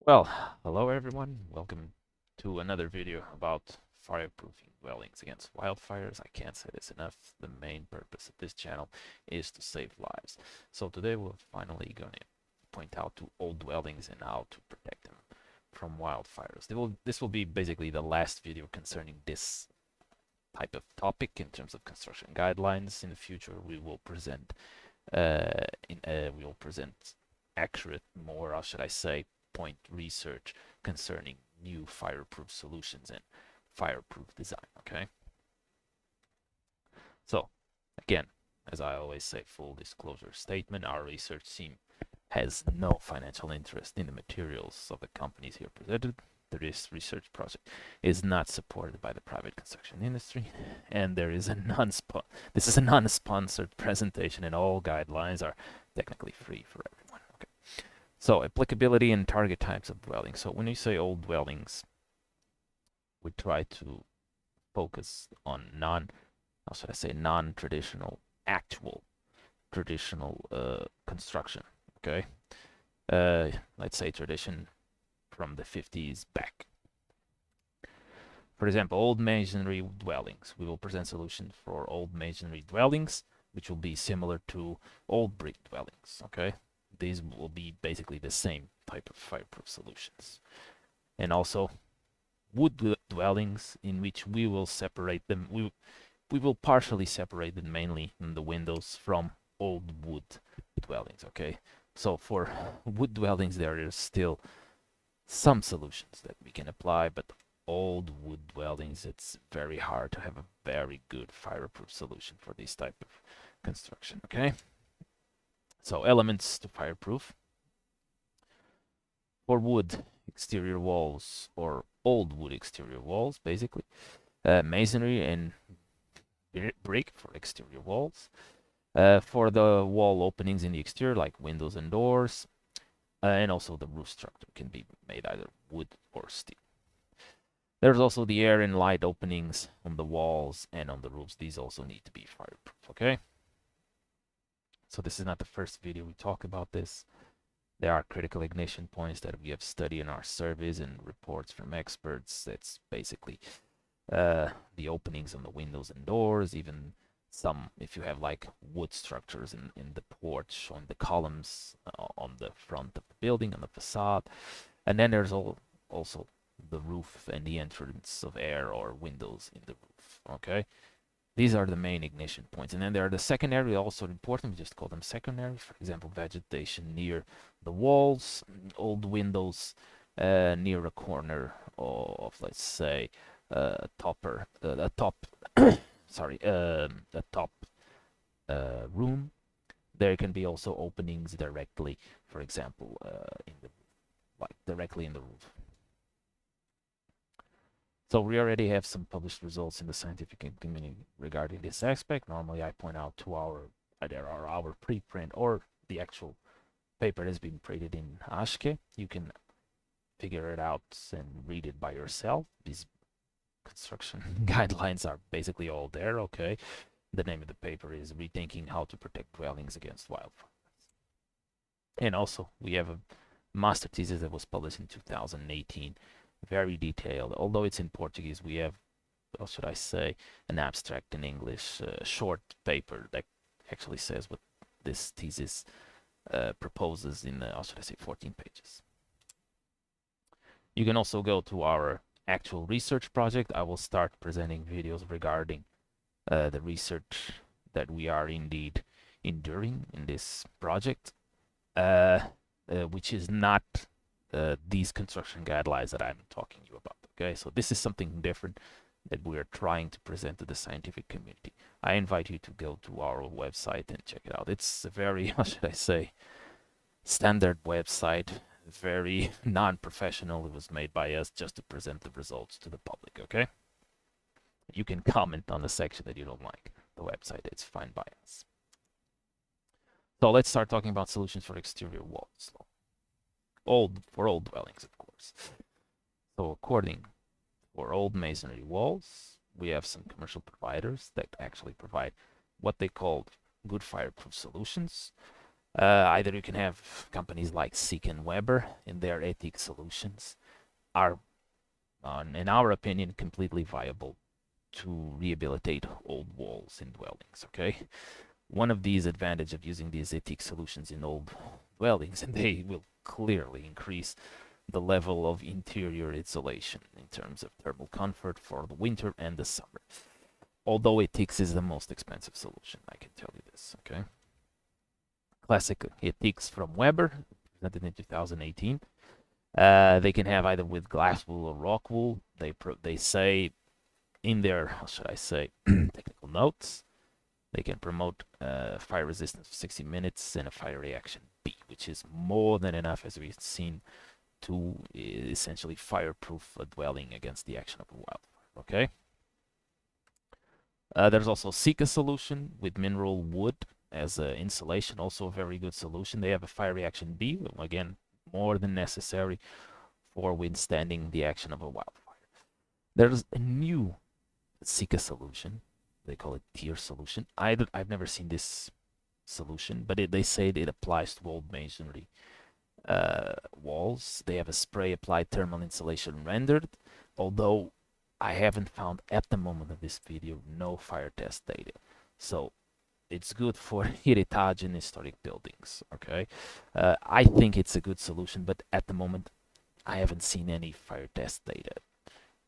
Well, hello everyone. Welcome to another video about fireproofing dwellings against wildfires. I can't say this enough. The main purpose of this channel is to save lives. So today we're finally going to point out to old dwellings and how to protect them from wildfires. This will be basically the last video concerning this type of topic in terms of construction guidelines. In the future, we will present accurate, more, how should I say, point research concerning new fireproof solutions and fireproof design. Okay. So, again, as I always say, full disclosure statement: our research team has no financial interest in the materials of the companies here presented. This research project is not supported by the private construction industry, and this is a non-sponsored presentation, and all guidelines are technically free for everyone. Okay. So applicability and target types of dwellings. So when we say old dwellings, we try to focus on how should I say, non-traditional, actual traditional construction. Okay. Let's say tradition from the 50s back. For example, old masonry dwellings. We will present solutions for old masonry dwellings, which will be similar to old brick dwellings. Okay, these will be basically the same type of fireproof solutions. And also wood dwellings, in which we will separate them. We will partially separate them, mainly in the windows, from old wood dwellings. Okay, so for wood dwellings there is still some solutions that we can apply, but old wood dwellings, it's very hard to have a very good fireproof solution for this type of construction. Okay, so elements to fireproof: for wood exterior walls, or old wood exterior walls, basically masonry and brick for exterior walls. For the wall openings in the exterior, like windows and doors, and also the roof structure can be made either wood or steel. There's also the air and light openings on the walls and on the roofs. These also need to be fireproof. Okay, so this is not the first video we talk about this. There are critical ignition points that we have studied in our surveys and reports from experts. That's basically the openings on the windows and doors, even some, if you have like wood structures in the porch, on the columns, on the front of the building, on the facade. And then there's also the roof and the entrance of air or windows in the roof. Okay, these are the main ignition points. And then there are the secondary, also important. We just call them secondary. For example, vegetation near the walls, old windows near a corner of, let's say, a top sorry, a top room. There can be also openings directly, for example, in the like directly in the roof. So we already have some published results in the scientific community regarding this aspect. Normally, I point out there are our preprint or the actual paper has been printed in Ashke. You can figure it out and read it by yourself. These construction guidelines are basically all there. Okay, the name of the paper is "Rethinking How to Protect Dwellings Against Wildfires," and also we have a master thesis that was published in 2018, very detailed. Although it's in Portuguese, we have, how should I say, an abstract in English, short paper that actually says what this thesis proposes in, how should I say, 14 pages. You can also go to our actual research project. I will start presenting videos regarding the research that we are indeed enduring in this project, which is not these construction guidelines that I'm talking to you about. Okay, so this is something different that we are trying to present to the scientific community. I invite you to go to our website and check it out. It's a very, how should I say, standard website, very non-professional. It was made by us just to present the results to the public. Okay, you can comment on the section that you don't like the website. It's fine by us. So let's start talking about solutions for exterior walls. For old dwellings, of course. So according for old masonry walls, we have some commercial providers that actually provide what they call good fireproof solutions. Either you can have companies like Seek and Weber in their ethic solutions are, in our opinion, completely viable to rehabilitate old walls in dwellings. Okay, one of these advantages of using these ethic solutions in old dwellings, and they will clearly increase the level of interior insulation in terms of thermal comfort for the winter and the summer. Although ethics is the most expensive solution, I can tell you this. Okay, classic ethics from Weber, presented in 2018. They can have either with glass wool or rock wool. They say in their, how should I say, technical notes, they can promote fire resistance for 60 minutes and a fire reaction B, which is more than enough, as we've seen, to essentially fireproof a dwelling against the action of a wildfire. Okay. There's also Sika solution with mineral wood as insulation, also a very good solution. They have a fire reaction B, again, more than necessary for withstanding the action of a wildfire. There's a new Sika solution. They call it tier solution. I've never seen this solution, but they say it applies to old masonry walls. They have a spray applied thermal insulation rendered, although I haven't found at the moment of this video no fire test data. So it's good for heritage and historic buildings. Okay, I think it's a good solution, but at the moment I haven't seen any fire test data.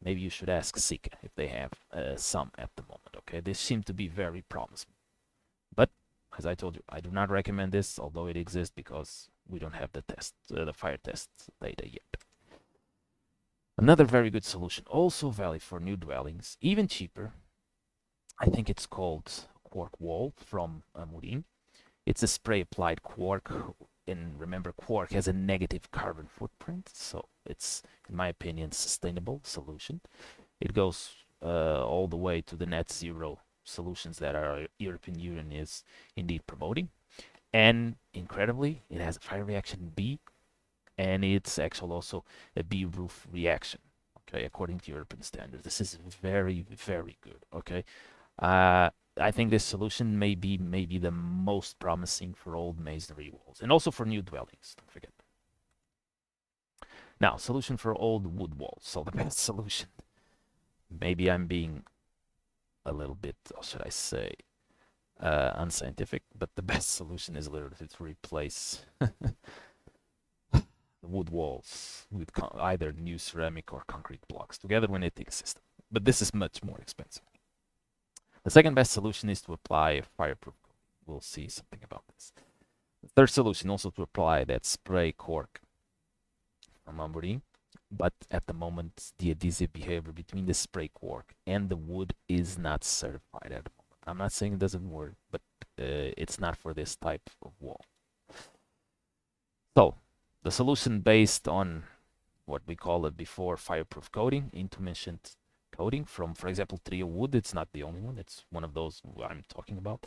Maybe you should ask Sika if they have some at the moment. Okay, this seemed to be very promising, but as I told you, I do not recommend this, although it exists, because we don't have the fire test data yet. Another very good solution, also valid for new dwellings, even cheaper. I think it's called Quark Wall from Amorim. It's a spray applied quark, and remember, quark has a negative carbon footprint, so it's, in my opinion, sustainable solution. It goes all the way to the net zero solutions that our European Union is indeed promoting. And incredibly, it has a fire reaction B, and it's actually also a B roof reaction. Okay, according to European standards, this is very, very good. Okay, I think this solution may be the most promising for old masonry walls and also for new dwellings. Don't forget. Now, solution for old wood walls. So the best solution. Maybe I'm being a little bit, how should I say, unscientific, but the best solution is literally to replace the wood walls with either new ceramic or concrete blocks together with an ethics system. But this is much more expensive. The second best solution is to apply a fireproof coating. We'll see something about this. The third solution also to apply that spray cork from Amorim, but at the moment the adhesive behavior between the spray cork and the wood is not certified at the moment. I'm not saying it doesn't work, but it's not for this type of wall. So the solution based on what we call it before fireproof coating, intermittent coating from, for example, Trio wood. It's not the only one. It's one of those I'm talking about.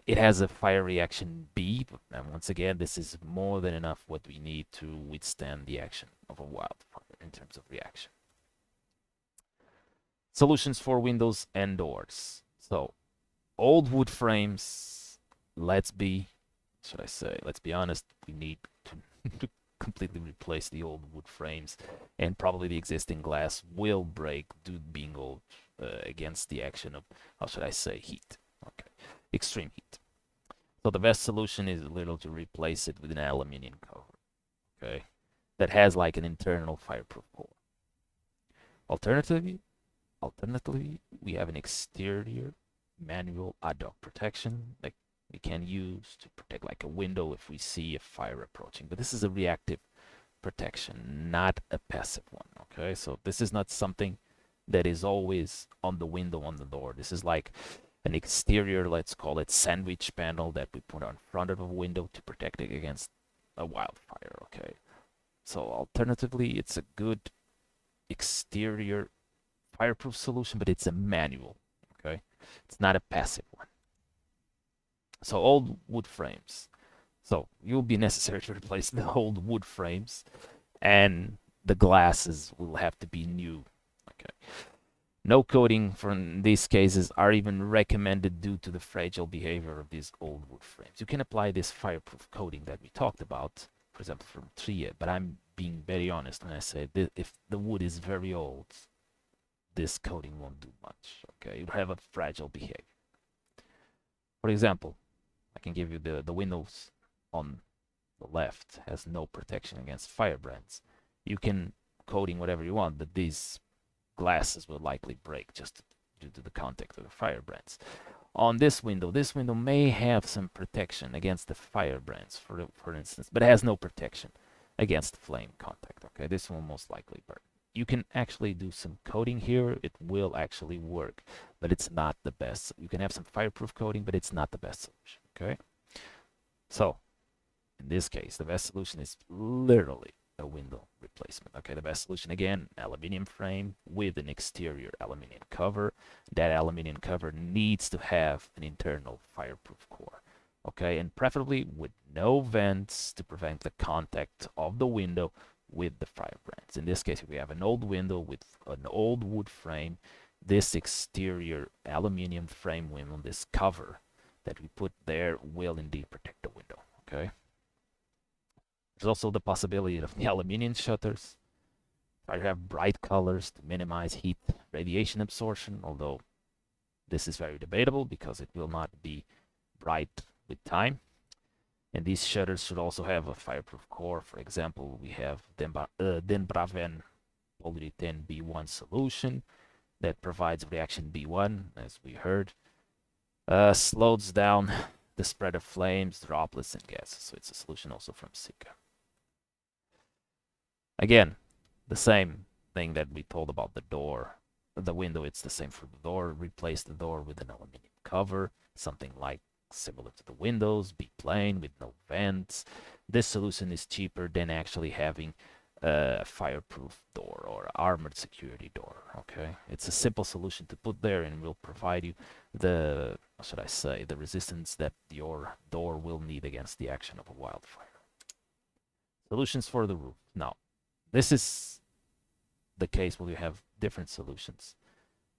It has a fire reaction B, and once again, this is more than enough what we need to withstand the action of a wildfire in terms of reaction. Solutions for windows and doors. So, old wood frames, let's be honest, we need to completely replace the old wood frames, and probably the existing glass will break due to being old against the action of, how should I say, heat. Okay, extreme heat. So the best solution is literally to replace it with an aluminium cover, okay, that has like an internal fireproof core. Alternatively, we have an exterior manual ad hoc protection like we can use to protect like a window if we see a fire approaching. But this is a reactive protection, not a passive one. Okay, so this is not something that is always on the window, on the door. This is like an exterior, let's call it sandwich panel that we put on front of a window to protect it against a wildfire. Okay, so alternatively, it's a good exterior fireproof solution, but it's a manual. Okay, it's not a passive one. So old wood frames. So it will be necessary to replace the old wood frames, and the glasses will have to be new. Okay. No coating from these cases are even recommended due to the fragile behavior of these old wood frames. You can apply this fireproof coating that we talked about, for example, from Tria, but I'm being very honest when I say this, if the wood is very old, this coating won't do much, okay? You have a fragile behavior. For example, I can give you the windows on the left has no protection against fire brands. You can coating whatever you want, but these glasses will likely break just due to the contact of the fire brands. On this window may have some protection against the fire brands, for instance, but it has no protection against flame contact. Okay, this will most likely burn. You can actually do some coating here. It will actually work, but it's not the best. You can have some fireproof coating, but it's not the best solution. Okay, so in this case, the best solution is literally a window replacement. Okay, the best solution again, aluminium frame with an exterior aluminium cover. That aluminium cover needs to have an internal fireproof core. Okay, and preferably with no vents to prevent the contact of the window with the fire brands. In this case, if we have an old window with an old wood frame, this exterior aluminium frame window, this cover that we put there will indeed protect the window. Okay. There's also the possibility of the aluminium shutters. Try to have bright colors to minimize heat radiation absorption, although this is very debatable because it will not be bright with time. And these shutters should also have a fireproof core. For example, we have Denbraven polyurethane B1 solution that provides reaction B1, as we heard. Slows down the spread of flames, droplets, and gases. So it's a solution also from Sika. Again, the same thing that we told about the door. The window, it's the same for the door. Replace the door with an aluminum cover, something like similar to the windows, be plain with no vents. This solution is cheaper than actually having a fireproof door or armored security door. Okay, it's a simple solution to put there and will provide you the, what should I say, the resistance that your door will need against the action of a wildfire. Solutions for the roof. Now, this is the case where you have different solutions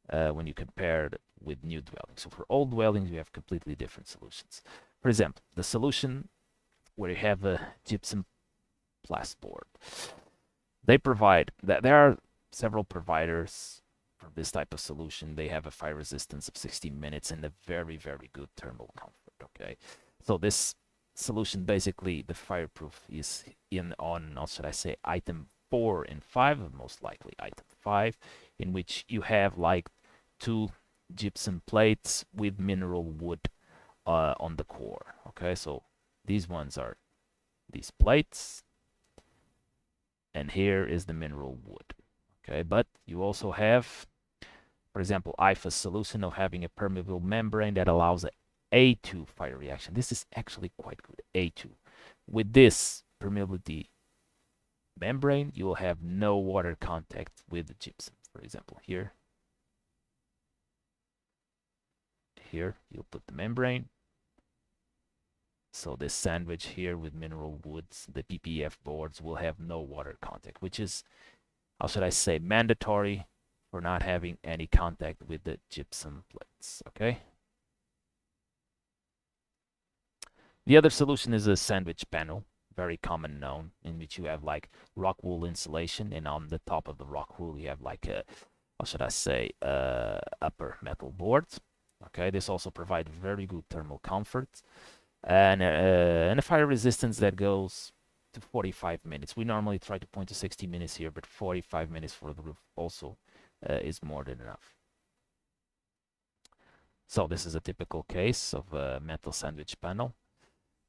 when you compare it with new dwellings. So for old dwellings, you have completely different solutions. For example, the solution where you have a gypsum plasterboard. They provide that there are several providers for this type of solution. They have a fire resistance of 60 minutes and a very, very good thermal comfort. Okay, so this solution basically the fireproof is in on, or should I say, item 4 and 5, most likely item 5, in which you have like 2 gypsum plates with mineral wood on the core. Okay, so these ones are these plates, and here is the mineral wood. Okay, but you also have, for example, IFA's solution of having a permeable membrane that allows a A2 fire reaction. This is actually quite good, A2. With this permeability membrane, you will have no water contact with the gypsum. For example, here you'll put the membrane. So this sandwich here with mineral woods, the PPF boards will have no water contact, which is, how should I say, mandatory for not having any contact with the gypsum plates. Okay. The other solution is a sandwich panel, very common known, in which you have like rock wool insulation, and on the top of the rock wool you have like a, how should I say, upper metal board. Okay, this also provides very good thermal comfort and a fire resistance that goes to 45 minutes. We normally try to point to 60 minutes here, but 45 minutes for the roof also is more than enough. So this is a typical case of a metal sandwich panel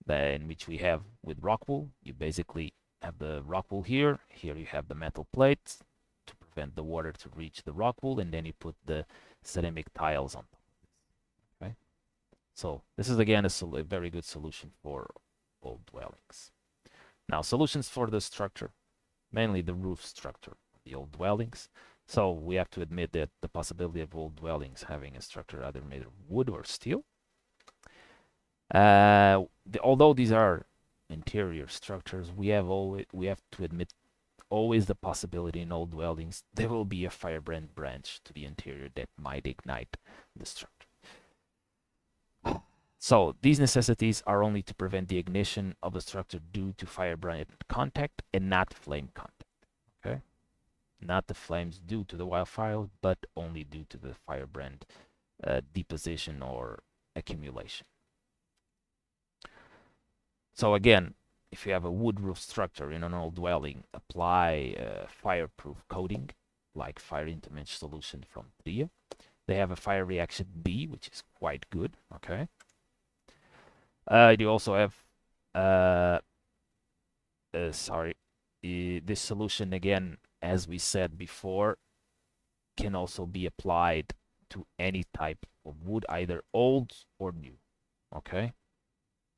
in which we have with rock wool. You basically have the rock wool here. Here you have the metal plate to prevent the water to reach the rock wool, and then you put the ceramic tiles on top. Okay, so this is again a very good solution for old dwellings. Now, solutions for the structure, mainly the roof structure of the old dwellings. So we have to admit that the possibility of old dwellings having a structure either made of wood or steel. Although these are interior structures, we have to admit always the possibility in all dwellings there will be a firebrand branch to the interior that might ignite the structure. So these necessities are only to prevent the ignition of the structure due to firebrand contact and not flame contact. Okay, not the flames due to the wildfire, but only due to the firebrand deposition or accumulation. So again, if you have a wood roof structure in an old dwelling, apply fireproof coating like fire intermittent solution from Tria. They have a fire reaction B, which is quite good. Okay. You also have this solution, again, as we said before, can also be applied to any type of wood, either old or new. Okay,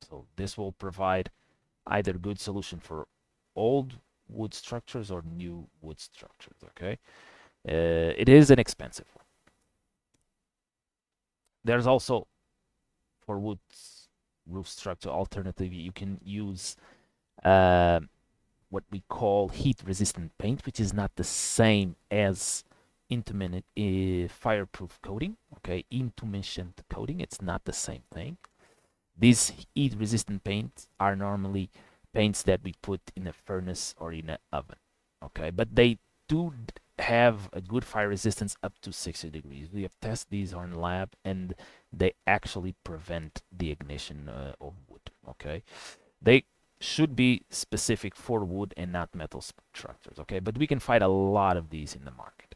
so this will provide either good solution for old wood structures or new wood structures. Okay, it is an expensive one. There's also, for wood roof structure alternative, you can use what we call heat resistant paint, which is not the same as intermittent fireproof coating. Okay, intermittent coating, it's not the same thing. These heat resistant paints are normally paints that we put in a furnace or in an oven. Okay, but they do have a good fire resistance up to 60 degrees. We have tested these on lab and they actually prevent the ignition of wood. Okay, they should be specific for wood and not metal structures. Okay, but we can find a lot of these in the market.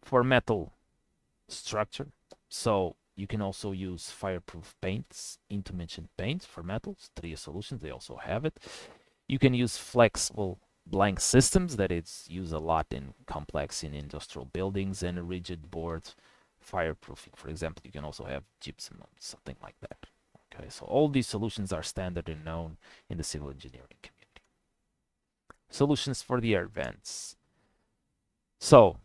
For metal structure, so you can also use fireproof paints, intermittent paints for metals. Tria Solutions, they also have it. You can use flexible blank systems that it's used a lot in complex in industrial buildings, and rigid board fireproofing. For example, you can also have gypsum, something like that. Okay, so all these solutions are standard and known in the civil engineering community. Solutions for the air vents. So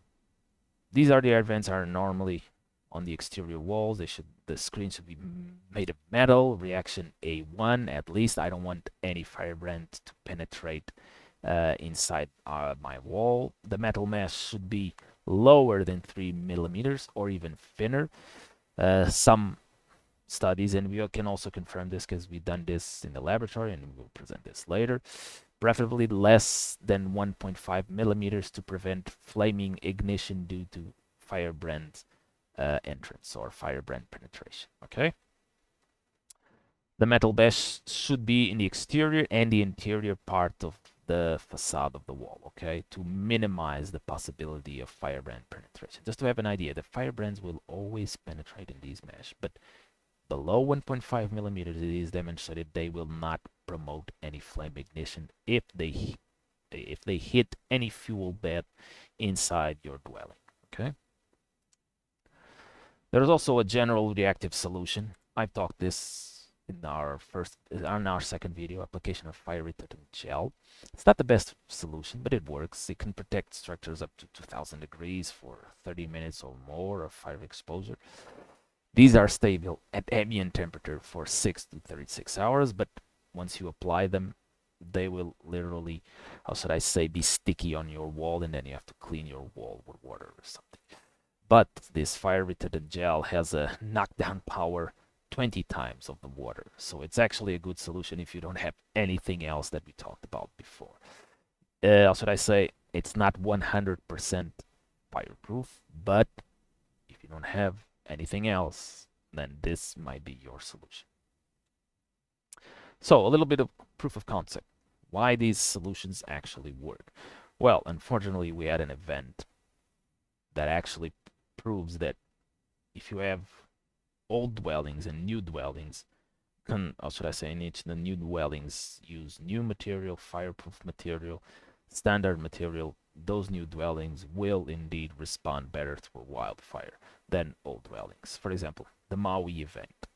these are the air vents are normally on the exterior walls. The screen should be made of metal, reaction A1 at least. I don't want any firebrand to penetrate inside my wall. The metal mesh should be lower than 3 millimeters or even thinner. Some studies, and we can also confirm this because we've done this in the laboratory and we'll present this later, preferably less than 1.5 millimeters to prevent flaming ignition due to firebrand entrance or firebrand penetration. Okay, the metal mesh should be in the exterior and the interior part of the facade of the wall, okay, to minimize the possibility of firebrand penetration. Just to have an idea, the firebrands will always penetrate in these mesh, but below 1.5 millimeters, it is demonstrated they will not promote any flame ignition if they hit any fuel bed inside your dwelling. Okay. There's also a general reactive solution. I've talked this in our second video, application of fire retardant gel. It's not the best solution, but it works. It can protect structures up to 2000 degrees for 30 minutes or more of fire exposure. These are stable at ambient temperature for 6 to 36 hours, but once you apply them, they will literally, how should I say, be sticky on your wall, and then you have to clean your wall with water or something. But this fire retardant gel has a knockdown power 20 times of the water, so it's actually a good solution if you don't have anything else that we talked about before. How should I say, it's not 100% fireproof, but if you don't have anything else, then this might be your solution. So a little bit of proof of concept. Why these solutions actually work. Well, unfortunately, we had an event that actually proves that if you have old dwellings and new dwellings, or should I say in each the new dwellings use new material, fireproof material, standard material, those new dwellings will indeed respond better to a wildfire than old dwellings. For example, the Maui event.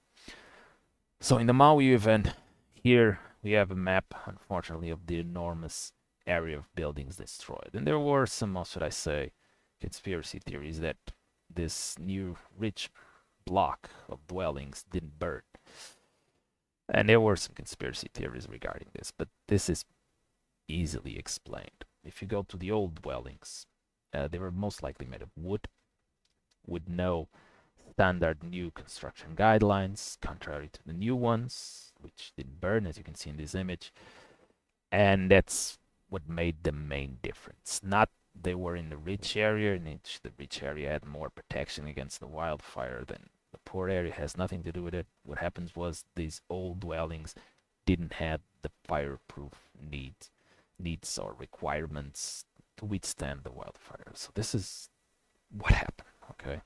So in the Maui event, here we have a map, unfortunately, of the enormous area of buildings destroyed. And there were some, how should I say, conspiracy theories that this new rich block of dwellings didn't burn. And there were some conspiracy theories regarding this, but this is easily explained. If you go to the old dwellings, they were most likely made of wood with no standard new construction guidelines, contrary to the new ones, which didn't burn, as you can see in this image. And that's what made the main difference. Not they were in the rich area, in which the rich area had more protection against the wildfire than the poor area. It has nothing to do with it. What happens was these old dwellings didn't have the fireproof needs or requirements to withstand the wildfire. So this is what happened, okay?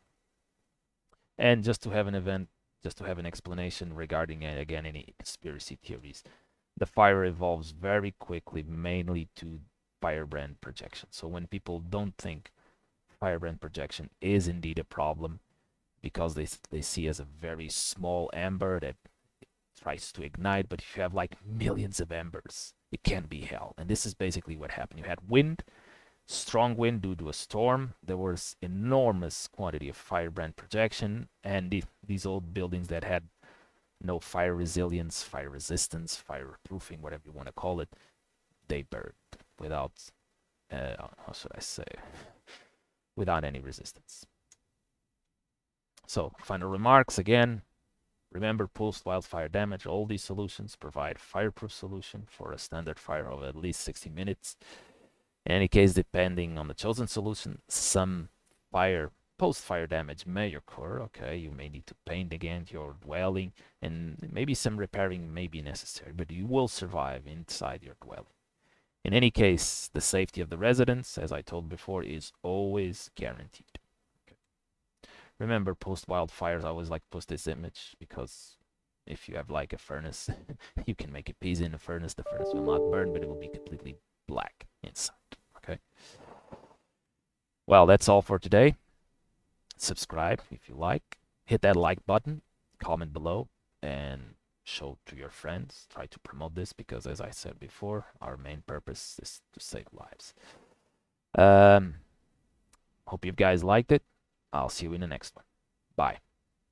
And just to have an explanation regarding again any conspiracy theories, the fire evolves very quickly, mainly to firebrand projection. So when people don't think firebrand projection is indeed a problem, because they see as a very small ember that tries to ignite, but if you have like millions of embers, it can be hell. And this is basically what happened. You had wind, strong wind due to a storm. There was enormous quantity of firebrand projection, and these old buildings that had no fire resilience, fire resistance, fireproofing, whatever you want to call it, they burned without, how should I say, without any resistance. So, final remarks again. Remember, post-wildfire damage, all these solutions provide fireproof solution for a standard fire of at least 60 minutes. In any case, depending on the chosen solution, some post-fire damage may occur, okay? You may need to paint again your dwelling, and maybe some repairing may be necessary, but you will survive inside your dwelling. In any case, the safety of the residents, as I told before, is always guaranteed. Okay. Remember, post-wildfires, I always like to post this image, because if you have like a furnace, you can make a piece in a furnace. The furnace will not burn, but it will be completely black inside. Okay. Well, that's all for today. Subscribe if you like. Hit that like button. Comment below and show to your friends. Try to promote this because, as I said before, our main purpose is to save lives. Hope you guys liked it. I'll see you in the next one. Bye.